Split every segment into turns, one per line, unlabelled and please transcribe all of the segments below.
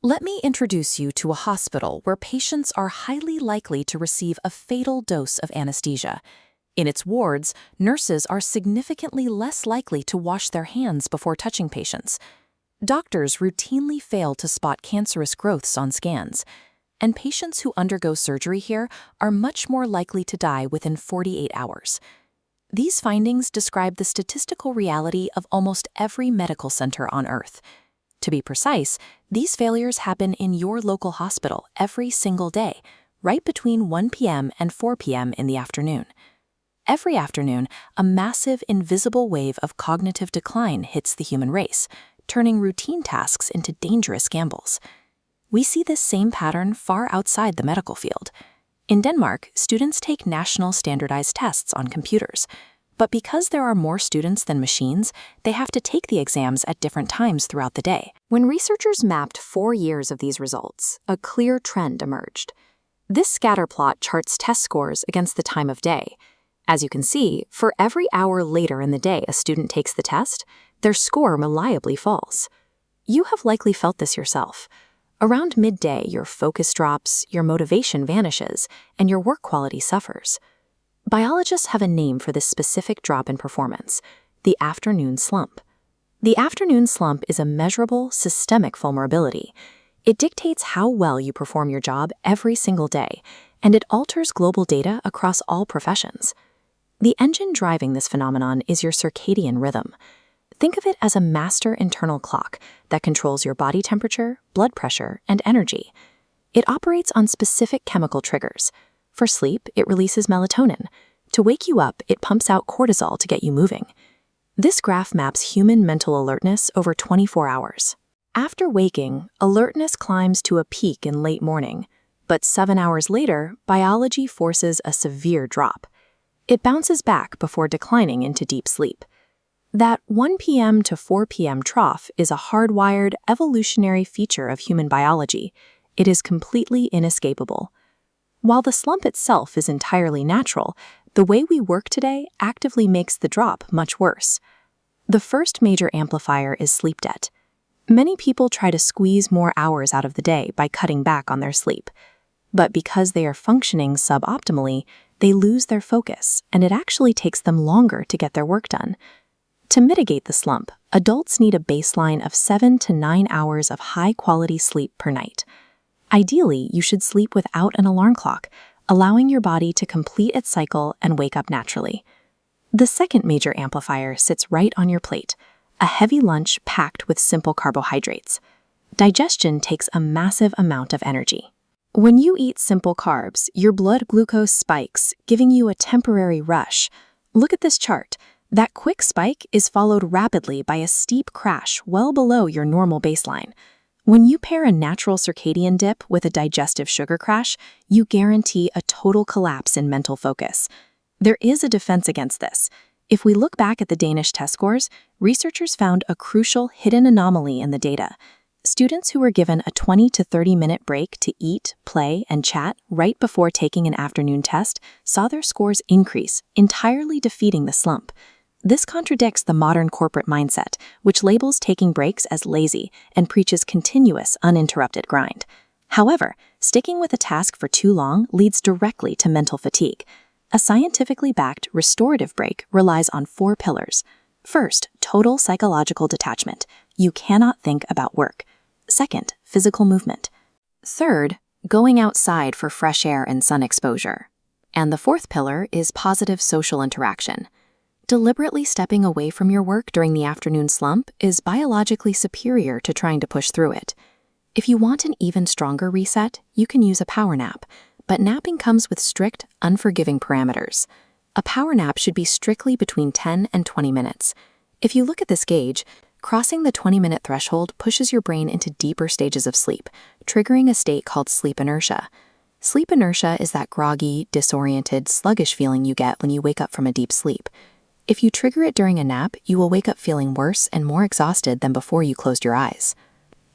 Let me introduce you to a hospital where patients are highly likely to receive a fatal dose of anesthesia. In its wards, nurses are significantly less likely to wash their hands before touching patients. Doctors routinely fail to spot cancerous growths on scans, and patients who undergo surgery here are much more likely to die within 48 hours. These findings describe the statistical reality of almost every medical center on Earth. To be precise, these failures happen in your local hospital every single day, right between 1 p.m. and 4 p.m. in the afternoon. Every afternoon, a massive, invisible wave of cognitive decline hits the human race, turning routine tasks into dangerous gambles. We see this same pattern far outside the medical field. In Denmark, students take national standardized tests on computers. But because there are more students than machines, they have to take the exams at different times throughout the day. When researchers mapped 4 years of these results, a clear trend emerged. This scatter plot charts test scores against the time of day. As you can see, for every hour later in the day a student takes the test, their score reliably falls. You have likely felt this yourself. Around midday, your focus drops, your motivation vanishes, and your work quality suffers. Biologists have a name for this specific drop in performance: the afternoon slump. The afternoon slump is a measurable, systemic vulnerability. It dictates how well you perform your job every single day, and it alters global data across all professions. The engine driving this phenomenon is your circadian rhythm. Think of it as a master internal clock that controls your body temperature, blood pressure, and energy. It operates on specific chemical triggers. For sleep, it releases melatonin. To wake you up, it pumps out cortisol to get you moving. This graph maps human mental alertness over 24 hours. After waking, alertness climbs to a peak in late morning, but 7 hours later, biology forces a severe drop. It bounces back before declining into deep sleep. That 1 p.m. to 4 p.m. trough is a hardwired, evolutionary feature of human biology. It is completely inescapable. While the slump itself is entirely natural, the way we work today actively makes the drop much worse. The first major amplifier is sleep debt. Many people try to squeeze more hours out of the day by cutting back on their sleep. But because they are functioning suboptimally, they lose their focus, and it actually takes them longer to get their work done. To mitigate the slump, adults need a baseline of 7 to 9 hours of high-quality sleep per night. Ideally, you should sleep without an alarm clock, allowing your body to complete its cycle and wake up naturally. The second major amplifier sits right on your plate: a heavy lunch packed with simple carbohydrates. Digestion takes a massive amount of energy. When you eat simple carbs, your blood glucose spikes, giving you a temporary rush. Look at this chart. That quick spike is followed rapidly by a steep crash well below your normal baseline. When you pair a natural circadian dip with a digestive sugar crash, you guarantee a total collapse in mental focus. There is a defense against this. If we look back at the Danish test scores, researchers found a crucial hidden anomaly in the data. Students who were given a 20 to 30-minute break to eat, play, and chat right before taking an afternoon test saw their scores increase, entirely defeating the slump. This contradicts the modern corporate mindset, which labels taking breaks as lazy and preaches continuous, uninterrupted grind. However, sticking with a task for too long leads directly to mental fatigue. A scientifically backed restorative break relies on 4 pillars. First, total psychological detachment. You cannot think about work. Second, physical movement. Third, going outside for fresh air and sun exposure. And the fourth pillar is positive social interaction. Deliberately stepping away from your work during the afternoon slump is biologically superior to trying to push through it. If you want an even stronger reset, you can use a power nap, but napping comes with strict, unforgiving parameters. A power nap should be strictly between 10 and 20 minutes. If you look at this gauge, crossing the 20-minute threshold pushes your brain into deeper stages of sleep, triggering a state called sleep inertia. Sleep inertia is that groggy, disoriented, sluggish feeling you get when you wake up from a deep sleep. If you trigger it during a nap, you will wake up feeling worse and more exhausted than before you closed your eyes.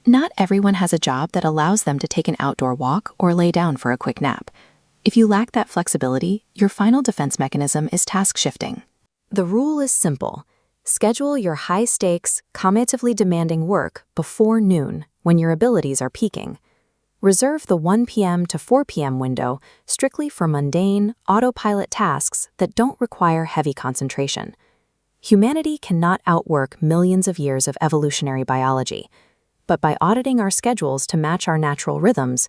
Not everyone has a job that allows them to take an outdoor walk or lay down for a quick nap. If you lack that flexibility, your final defense mechanism is task shifting. The rule is simple. Schedule your high-stakes, cognitively demanding work before noon, when your abilities are peaking. Reserve the 1 p.m. to 4 p.m. window strictly for mundane, autopilot tasks that don't require heavy concentration. Humanity cannot outwork millions of years of evolutionary biology, but by auditing our schedules to match our natural rhythms,